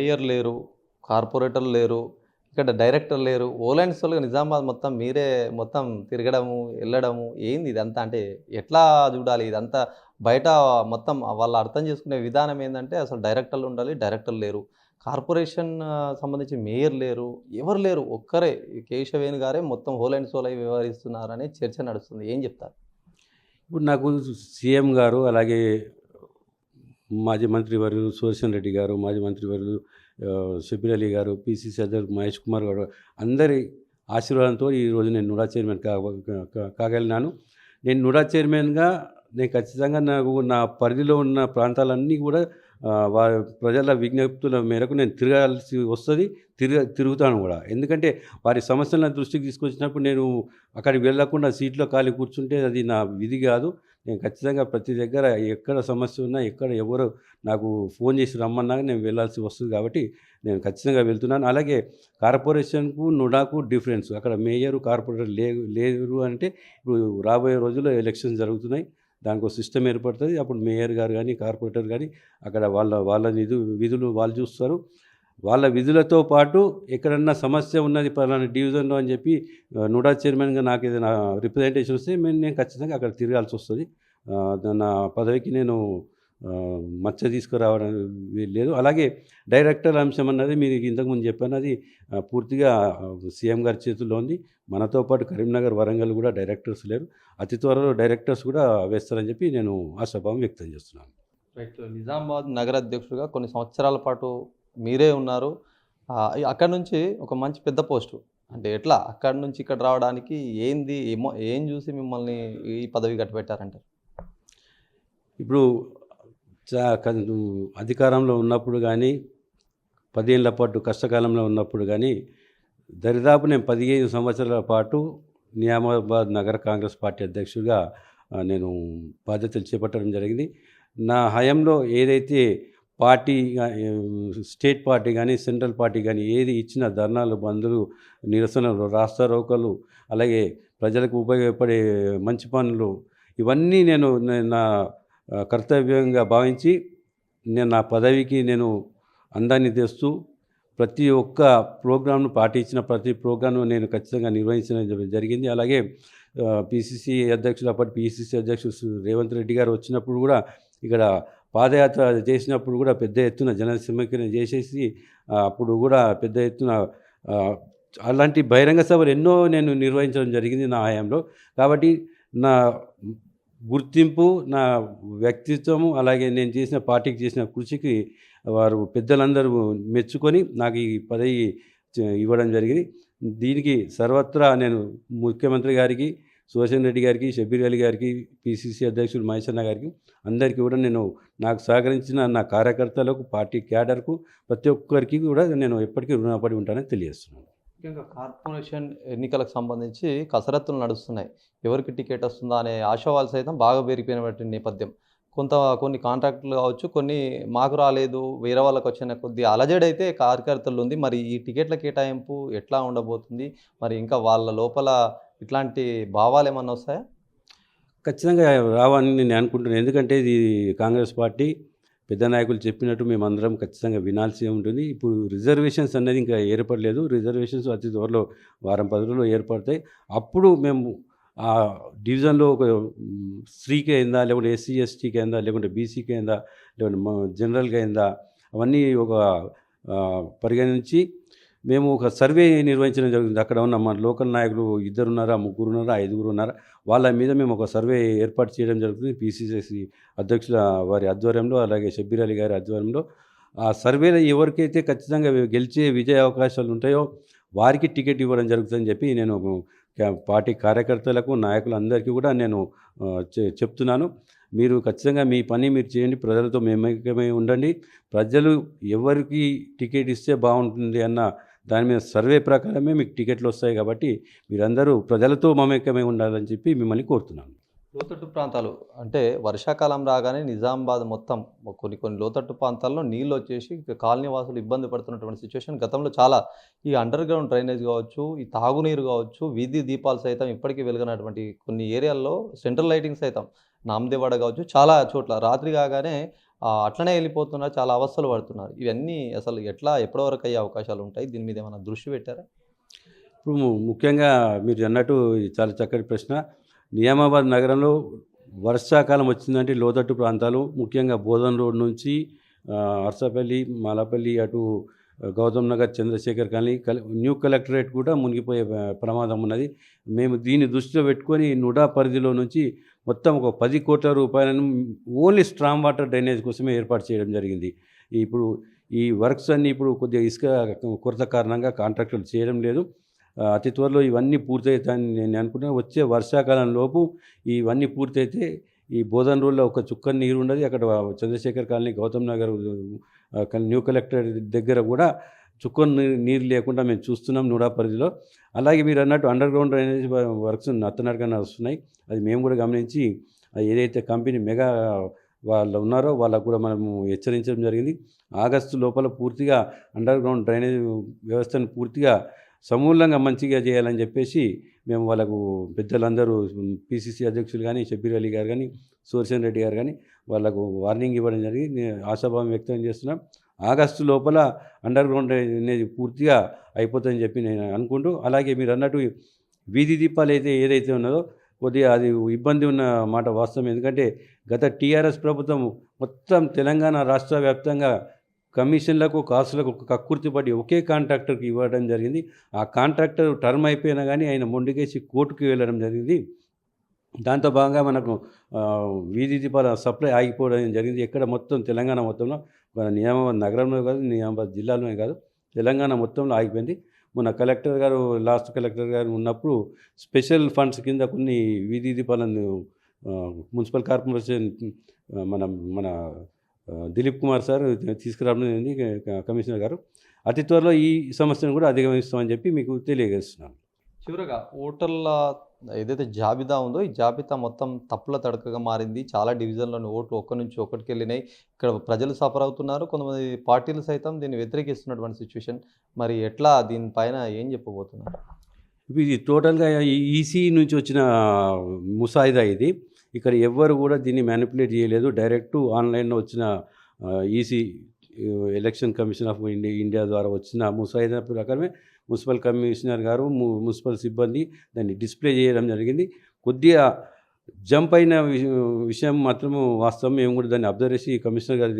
Mayor లేరు, కార్పొరేటర్లు లేరు, ఇక్కడ డైరెక్టర్ లేరు. ఓలైన్స్‌లో నిజామాబాద్ మొత్తం మీరే మొత్తం తిరగడము, ఎళ్ళడము ఏంది ఇదంతా? అంటే ఎట్లా జూడాలి ఇదంతా? బయట మొత్తం వాళ్ళు అర్థం చేసుకునే విధానం ఏందంటే అసలు డైరెక్టర్లు ఉండాలి, డైరెక్టర్లు లేరు. కార్పొరేషన్ సంబంధించి మేయర్ లేరు. ఎవరు లేరు. ఒక్కరే ఈ కేశవేణి గారే మొత్తం హోల్ అండ్ సోల్ అయి వ్యవహరిస్తున్నారనే చర్చ నడుస్తుంది. ఏం జెప్తారు? ఇప్పుడు నాకు సీఎం గారు, అలాగే మాజీ మంత్రివర్యులు సుదర్శన్ రెడ్డి గారు, మాజీ మంత్రివర్యులు షబ్బీర్ అలీ గారు, పీసీసీ అధ్యక్షుడు మహేష్ కుమార్ గారు అందరి ఆశీర్వాదంతో ఈరోజు నేను నుడా చైర్మన్ కాగలిగినాను. నేను నుడా చైర్మన్‌గా నేను ఖచ్చితంగా నా పరిధిలో ఉన్న ప్రాంతాలన్నీ కూడా ప్రజల విజ్ఞప్తుల మేరకు నేను తిరగాల్సి వస్తది. తిరుగుతాను కూడా. ఎందుకంటే వారి సమస్యలను దృష్టికి తీసుకొచ్చినప్పుడు నేను అక్కడికి వెళ్ళకుండా సీట్లో ఖాళీ కూర్చుంటే అది నా విధి కాదు. నేను ఖచ్చితంగా ప్రతి దగ్గర ఎక్కడ సమస్య ఉన్నా, ఎక్కడ ఎవరు నాకు ఫోన్ చేసి రమ్మన్నా నేను వెళ్ళాల్సి వస్తుంది కాబట్టి నేను ఖచ్చితంగా వెళ్తున్నాను. అలాగే కార్పొరేషన్‌కు, నుడాకు డిఫరెన్స్. అక్కడ మేయరు, కార్పొరేటర్ లేరు అంటే ఇప్పుడు రాబోయే రోజుల్లో ఎలక్షన్స్ జరుగుతున్నాయి. దానికో సిస్టమ్ ఏర్పడుతుంది. అప్పుడు మేయర్ గారు కానీ, కార్పొరేటర్ కానీ అక్కడ వాళ్ళ విధులు వాళ్ళు చూస్తారు. వాళ్ళ విధులతో పాటు ఎక్కడన్నా సమస్య ఉన్నది పలానా డివిజన్‌లో అని చెప్పి నుడా చైర్మన్‌గా నాకు ఏదైనా రిప్రజెంటేషన్ వస్తే నేను ఖచ్చితంగా అక్కడ తిరగాల్సి వస్తుంది. నా పదవికి నేను మచ్చ తీసుకురావడం లేదు. అలాగే డైరెక్టర్ అంశం అన్నది మీకు ఇంతకుముందు చెప్పాను. అది పూర్తిగా సీఎం గారి చేతుల్లో ఉంది. మనతో పాటు కరీంనగర్, వరంగల్ కూడా డైరెక్టర్స్ లేరు. అతి త్వరలో డైరెక్టర్స్ కూడా వేస్తారని చెప్పి నేను ఆశాభావం వ్యక్తం చేస్తున్నాను. రైట్. నిజామాబాద్ నగర అధ్యక్షుడిగా కొన్ని సంవత్సరాల పాటు మీరే ఉన్నారు. అక్కడి నుంచి ఒక మంచి పెద్ద పోస్టు. అంటే ఎట్లా అక్కడి నుంచి ఇక్కడ రావడానికి ఏంది? ఏం చూసి మిమ్మల్ని ఈ పదవి కట్టబెట్టారంటారు? ఇప్పుడు అధికారంలో ఉన్నప్పుడు కానీ, 10 ఏళ్ల పాటు కష్టకాలంలో ఉన్నప్పుడు కానీ, దరిదాపు నేను 15 సంవత్సరాల పాటు నిజామాబాద్ నగర కాంగ్రెస్ పార్టీ అధ్యక్షుడిగా నేను బాధ్యతలు చేపట్టడం జరిగింది. నా హయాంలో ఏదైతే పార్టీ స్టేట్ పార్టీ కానీ, సెంట్రల్ పార్టీ కానీ ఏది ఇచ్చిన ధర్నాలు, బంద్లు, నిరసనలు, రాస్తారోకలు, అలాగే ప్రజలకు ఉపయోగపడే మంచి పనులు ఇవన్నీ నేను నా కర్తవ్యంగా భావించి నేను నా పదవికి నేను అందాన్ని తెస్తూ ప్రతి ఒక్క ప్రోగ్రామ్ను పార్టీ ఇచ్చిన ప్రతి ప్రోగ్రామ్ను నేను ఖచ్చితంగా నిర్వహించడం జరిగింది. అలాగే పీసీసీ అధ్యక్షులు, అప్పటి పీసీసీ అధ్యక్షుడు రేవంత్ రెడ్డి గారు వచ్చినప్పుడు కూడా ఇక్కడ పాదయాత్ర చేసినప్పుడు కూడా పెద్ద ఎత్తున జన సమీకరణ చేసేసి అప్పుడు కూడా పెద్ద ఎత్తున అలాంటి బహిరంగ సభలు ఎన్నో నేను నిర్వహించడం జరిగింది నా హయాంలో. కాబట్టి నా గుర్తింపు, నా వ్యక్తిత్వము, అలాగే నేను చేసిన పార్టీకి చేసిన కృషికి వారు పెద్దలందరూ మెచ్చుకొని నాకు ఈ పదవి ఇవ్వడం జరిగింది. దీనికి సర్వత్రా నేను ముఖ్యమంత్రి గారికి, సుదర్శన్ రెడ్డి గారికి, షబ్బీర్ అలీ గారికి, పీసీసీ అధ్యక్షుడు మహేష్ అన్న గారికి అందరికీ కూడా నేను నాకు సహకరించిన నా కార్యకర్తలకు, పార్టీ క్యాడర్కు ప్రతి ఒక్కరికి కూడా నేను ఎప్పటికీ రుణపడి ఉంటానని తెలియజేస్తున్నాను. ముఖ్యంగా కార్పొరేషన్ ఎన్నికలకు సంబంధించి కసరత్తులు నడుస్తున్నాయి. ఎవరికి టికెట్ వస్తుందా అనే ఆశావాలు సైతం బాగా పెరిగిపోయినటువంటి నేపథ్యం. కొన్ని కాంట్రాక్టులు కావచ్చు, కొన్ని మాకు రాలేదు, వేరే వాళ్ళకి వచ్చిన కొద్ది అలజడైతే కార్యకర్తలు ఉంది. మరి ఈ టికెట్ల కేటాయింపు ఎట్లా ఉండబోతుంది? మరి ఇంకా వాళ్ళ లోపల ఇట్లాంటి భావాలు ఏమన్నా వస్తాయా? ఖచ్చితంగా రావని నేను అనుకుంటున్నాను. ఎందుకంటే ఇది కాంగ్రెస్ పార్టీ పెద్ద నాయకులు చెప్పినట్టు మేమందరం ఖచ్చితంగా వినాల్సి ఉంటుంది. ఇప్పుడు రిజర్వేషన్స్ అనేది ఇంకా ఏర్పడలేదు. రిజర్వేషన్స్ అతి త్వరలో వారం 10 రోజుల్లో ఏర్పడతాయి. అప్పుడు మేము ఆ డివిజన్లో ఒక స్త్రీకి అయిందా, లేకుంటే ఎస్సీ ఎస్టీకి అయిందా, లేకుంటే బీసీకి అయిందా, లేకుంటే జనరల్గా అయిందా, అవన్నీ ఒక పరిగణించి మేము ఒక సర్వే నిర్వహించడం జరుగుతుంది. అక్కడ ఉన్న మన లోకల్ నాయకులు 2 ఉన్నారా, 3 ఉన్నారా, 5 ఉన్నారా, వాళ్ళ మీద మేము ఒక సర్వే ఏర్పాటు చేయడం జరుగుతుంది. పీసీసీ అధ్యక్షుల వారి ఆధ్వర్యంలో, అలాగే షబ్బీర్ అలీ గారి ఆధ్వర్యంలో ఆ సర్వేలో ఎవరికైతే ఖచ్చితంగా గెలిచే విజయ అవకాశాలు ఉంటాయో వారికి టికెట్ ఇవ్వడం జరుగుతుందని చెప్పి నేను పార్టీ కార్యకర్తలకు, నాయకులందరికీ కూడా నేను చెప్తున్నాను. మీరు ఖచ్చితంగా మీ పని మీరు చేయండి. ప్రజలతో మమేకమై ఉండండి. ప్రజలు ఎవరికి టికెట్ ఇస్తే బాగుంటుంది అన్న దాని మీద సర్వే ప్రకారమే మీకు టికెట్లు వస్తాయి. కాబట్టి మీరందరూ ప్రజలతో మమేకమై ఉండాలని చెప్పి మిమ్మల్ని కోరుతున్నాను. లోతట్టు ప్రాంతాలు అంటే వర్షాకాలం రాగానే నిజామాబాద్ మొత్తం కొన్ని లోతట్టు ప్రాంతాల్లో నీళ్ళు వచ్చేసి కాలనీ వాసులు ఇబ్బంది పడుతున్నటువంటి సిచ్యువేషన్ గతంలో చాలా. ఈ అండర్ గ్రౌండ్ డ్రైనేజ్ కావచ్చు, ఈ తాగునీరు కావచ్చు, వీధి దీపాలు సైతం ఇప్పటికీ వెలుగునటువంటి కొన్ని ఏరియాల్లో సెంట్రల్ లైటింగ్ సైతం నామదేవాడ కావచ్చు, చాలా చోట్ల రాత్రి కాగానే అట్లనే వెళ్ళిపోతున్నారు, చాలా అవస్థలు పడుతున్నారు. ఇవన్నీ అసలు ఎట్లా ఎప్పటి వరకు అయ్యే అవకాశాలు ఉంటాయి? దీని మీద ఏమైనా దృష్టి పెట్టారా? ఇప్పుడు ముఖ్యంగా మీరు అన్నట్టు ఇది చాలా చక్కటి ప్రశ్న. నిజామాబాద్ నగరంలో వర్షాకాలం వచ్చిందంటే లోతట్టు ప్రాంతాలు ముఖ్యంగా బోధన్ రోడ్ నుంచి అర్సపల్లి, మాలపల్లి అటు Gautam Nagar, Chandrashekar colony, new collectorate కూడా మునిగిపోయే ప్రమాదం ఉన్నది. మేము దీన్ని దృష్టిలో పెట్టుకొని నుడా పరిధిలో నుంచి మొత్తం ఒక 10 కోట్ల రూపాయలను ఓన్లీ స్ట్రామ్ వాటర్ డ్రైనేజ్ కోసమే ఏర్పాటు చేయడం జరిగింది. ఇప్పుడు ఈ వర్క్స్ అన్నీ ఇప్పుడు కొద్దిగా ఇసుక కొరత కారణంగా కాంట్రాక్టర్లు చేయడం లేదు. అతి త్వరలో ఇవన్నీ పూర్తవుతాయని నేను అనుకుంటున్నాను. వచ్చే వర్షాకాలం లోపు ఇవన్నీ పూర్తయితే ఈ బోధన్ రోడ్లో ఒక చుక్క నీరు ఉండదు. అక్కడ Chandrashekar colony, Gautam Nagar, new collector దగ్గర కూడా చుక్క నీరు లేకుండా మేము చూస్తున్నాం నుడా పరిధిలో. అలాగే మీరు అన్నట్టు అండర్ గ్రౌండ్ డ్రైనేజ్ వర్క్స్ నత్తనడకన వస్తున్నాయి. అది మేము కూడా గమనించి ఏదైతే కంపెనీ మెగా వాళ్ళు ఉన్నారో వాళ్ళకు కూడా మనము హెచ్చరించడం జరిగింది. ఆగస్టు లోపల పూర్తిగా అండర్ గ్రౌండ్ డ్రైనేజ్ వ్యవస్థను పూర్తిగా సమూలంగా మంచిగా చేయాలని చెప్పేసి మేము వాళ్ళకు పెద్దలందరూ పిసిసి అధ్యక్షులు కానీ, షబ్బీర్ అలీ గారు కానీ, సూర్యసేన్ రెడ్డి గారు కానీ వాళ్ళకు వార్నింగ్ ఇవ్వడం జరిగింది. నేను ఆశాభావం వ్యక్తం చేస్తున్నాం. ఆగస్టు లోపల అండర్ గ్రౌండ్ అనేది పూర్తిగా అయిపోతుందని చెప్పి నేను అనుకుంటూ, అలాగే మీరు అన్నట్టు వీధి దీపాలు ఏదైతే ఉన్నదో కొద్దిగా అది ఇబ్బంది ఉన్న మాట వాస్తవం. ఎందుకంటే గత టీఆర్ఎస్ ప్రభుత్వం మొత్తం తెలంగాణ రాష్ట్ర వ్యాప్తంగా కమిషన్లకు, కాసులకు కక్కుర్తిపడి ఒకే కాంట్రాక్టర్కి ఇవ్వడం జరిగింది. ఆ కాంట్రాక్టర్ టర్మ్ అయిపోయినా కానీ ఆయన మొండికేసి కోర్టుకు వెళ్ళడం జరిగింది. దాంతో భాగంగా మనకు వీధి దీపాల సప్లై ఆగిపోవడం జరిగింది. ఎక్కడ మొత్తం తెలంగాణ మొత్తంలో, మన నిజామాబాద్ నగరంలో కాదు, నిజామాబాద్ జిల్లాలోనే కాదు, తెలంగాణ మొత్తంలో ఆగిపోయింది. మొన్న కలెక్టర్ గారు, లాస్ట్ కలెక్టర్ గారు ఉన్నప్పుడు స్పెషల్ ఫండ్స్ కింద కొన్ని వీధి దీపాలను మున్సిపల్ కార్పొరేషన్ మన మన దిలీప్ కుమార్ సార్ తీసుకురావడం జరిగింది, కమిషనర్ గారు. అతి త్వరలో ఈ సమస్యను కూడా అధిగమిస్తామని చెప్పి మీకు తెలియజేస్తున్నాను. చివరగా ఓటర్ల ఏదైతే జాబితా ఉందో ఈ జాబితా మొత్తం తప్పుల తడకగా మారింది. చాలా డివిజన్లోని ఓట్లు ఒక్క నుంచి ఒకటికి వెళ్ళినాయి. ఇక్కడ ప్రజలు సఫర్ అవుతున్నారు. కొంతమంది పార్టీలు సైతం దీన్ని వ్యతిరేకిస్తున్నటువంటి సిచ్యువేషన్. మరి ఎట్లా దీనిపైన ఏం చెప్పబోతున్నారు? ఇది టోటల్గా ఈసీ నుంచి వచ్చిన ముసాయిదా ఇది. ఇక్కడ ఎవ్వరు కూడా దీన్ని మ్యానిపులేట్ చేయలేదు. డైరెక్టు ఆన్లైన్లో వచ్చిన EC election commission of India ద్వారా వచ్చిన ముసాయిదా ప్రకారమే మున్సిపల్ కమిషనర్ గారు, మున్సిపల్ సిబ్బంది దాన్ని డిస్ప్లే చేయడం జరిగింది. కొద్దిగా జంప్ అయిన విషయం మాత్రము వాస్తవం. మేము కూడా దాన్ని అబ్జర్వ్ చేసి కమిషనర్ గారి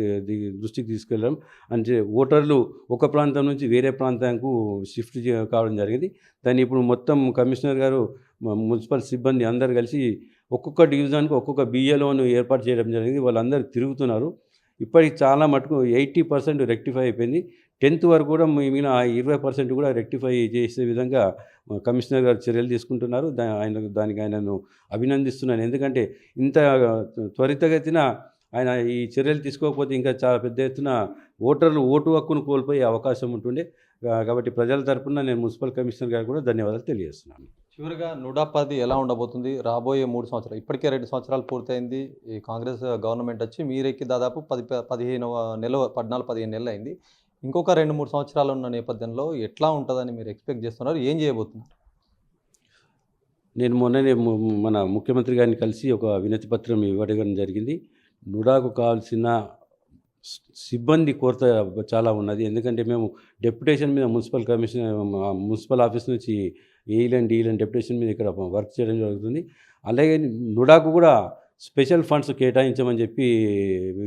దృష్టికి తీసుకెళ్ళాం. అంటే ఓటర్లు ఒక ప్రాంతం నుంచి వేరే ప్రాంతానికి షిఫ్ట్ కావడం జరిగింది. దాన్ని ఇప్పుడు మొత్తం కమిషనర్ గారు, మున్సిపల్ సిబ్బంది అందరు కలిసి ఒక్కొక్క డివిజన్కి ఒక్కొక్క బిఏలోను ఏర్పాటు చేయడం జరిగింది. వాళ్ళందరూ తిరుగుతున్నారు. ఇప్పటికి చాలా మటుకు 80% రెక్టిఫై అయిపోయింది. 10th వరకు కూడా మిగిలిన 20% కూడా రెక్టిఫై చేసే విధంగా కమిషనర్ గారు చర్యలు తీసుకుంటున్నారు. దానికి ఆయనను అభినందిస్తున్నాను. ఎందుకంటే ఇంత త్వరితగతిన ఆయన ఈ చర్యలు తీసుకోకపోతే ఇంకా చాలా పెద్ద ఎత్తున ఓటర్లు ఓటు హక్కును కోల్పోయే అవకాశం ఉంటుండే. కాబట్టి ప్రజల తరపున నేను మున్సిపల్ కమిషనర్ గారు కూడా ధన్యవాదాలు తెలియజేస్తున్నాను. చివరిగా నుడా పరిధి ఎలా ఉండబోతుంది రాబోయే 3 సంవత్సరాలు? ఇప్పటికే 2 సంవత్సరాలు పూర్తయింది. ఈ కాంగ్రెస్ గవర్నమెంట్ వచ్చి మీరెక్కి దాదాపు 15 నెలలు అయింది. ఇంకొక 2-3 సంవత్సరాలు ఉన్న నేపథ్యంలో ఎట్లా ఉంటుందని మీరు ఎక్స్పెక్ట్ చేస్తున్నారు? ఏం చేయబోతున్నారు? నేను మొన్ననే మన ముఖ్యమంత్రి గారిని కలిసి ఒక వినతి పత్రం ఇవ్వడం జరిగింది. నుడాకు కావాల్సిన సిబ్బంది కొరత చాలా ఉన్నది. ఎందుకంటే మేము డెప్యుటేషన్ మీద మున్సిపల్ ఆఫీస్ నుంచి ఏఈలను డీఈలను డెప్యుటేషన్ మీద ఇక్కడ వర్క్ చేయడం జరుగుతుంది. అలాగే నుడాకు కూడా స్పెషల్ ఫండ్స్ కేటాయించమని చెప్పి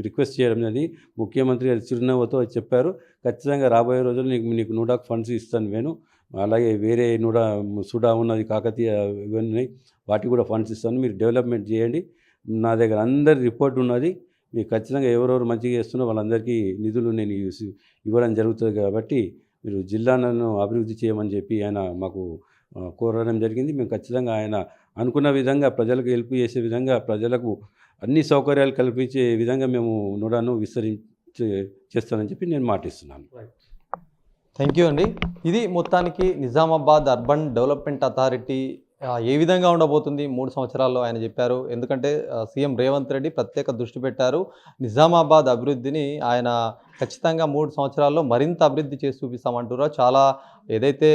రిక్వెస్ట్ చేయడం అనేది ముఖ్యమంత్రి గారు చిరునవ్వుతో చెప్పారు. ఖచ్చితంగా రాబోయే రోజుల్లో నీకు నుడాకు ఫండ్స్ ఇస్తాను నేను. అలాగే వేరే సుడా ఉన్నది, కాకతీయ ఇవన్నీ వాటికి కూడా ఫండ్స్ ఇస్తాను. మీరు డెవలప్మెంట్ చేయండి. నా దగ్గర అందరి రిపోర్ట్ ఉన్నది. మీకు ఖచ్చితంగా ఎవరెవరు మంచిగా చేస్తున్నారో వాళ్ళందరికీ నిధులు నేను ఇవ్వడం జరుగుతుంది. కాబట్టి మీరు జిల్లాలను అభివృద్ధి చేయమని చెప్పి ఆయన మాకు కోరడం జరిగింది. మేము ఖచ్చితంగా ఆయన అనుకున్న విధంగా ప్రజలకు హెల్ప్ చేసే విధంగా, ప్రజలకు అన్ని సౌకర్యాలు కల్పించే విధంగా మేము నుడాను చేస్తానని చెప్పి నేను మాటిస్తున్నాను. థ్యాంక్ యూ అండి. ఇది మొత్తానికి నిజామాబాద్ అర్బన్ డెవలప్మెంట్ అథారిటీ ఏ విధంగా ఉండబోతుంది 3 సంవత్సరాల్లో ఆయన చెప్పారు. ఎందుకంటే సీఎం రేవంత్ రెడ్డి ప్రత్యేక దృష్టి పెట్టారు. నిజామాబాద్ అభివృద్ధిని ఆయన ఖచ్చితంగా 3 సంవత్సరాల్లో మరింత అభివృద్ధి చేసి చూపిస్తామంటున్నారు. చాలా ఏదైతే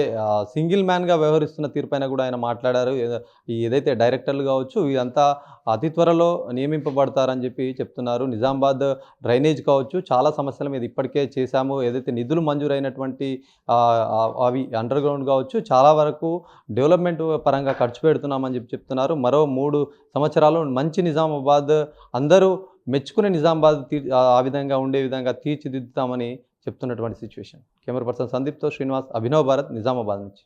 సింగిల్ మ్యాన్‌గా వ్యవహరిస్తున్న తీరుపైన కూడా ఆయన మాట్లాడారు. ఏదైతే డైరెక్టర్లు కావచ్చు, ఇదంతా అతి త్వరలో నియమింపబడతారని చెప్పి చెప్తున్నారు. నిజామాబాద్ డ్రైనేజ్ కావచ్చు, చాలా సమస్యల మీద ఇప్పటికే చేశాము. ఏదైతే నిధులు మంజూరైనటువంటి అవి అండర్ గ్రౌండ్ కావచ్చు, చాలా వరకు డెవలప్‌మెంట్ పరంగా ఖర్చు పెడుతున్నామని చెప్పి చెప్తున్నారు. మరో 3 సంవత్సరాలు మంచి నిజామాబాద్, అందరూ మెచ్చుకునే నిజామాబాద్ ఆ విధంగా ఉండే విధంగా తీర్చిదిద్దుతామని చెప్తున్నటువంటి సిచ్యువేషన్. కెమెరా పర్సన్ సందీప్‌తో శ్రీనివాస్, అభినవ్ భారత్, నిజామాబాద్ నుంచి.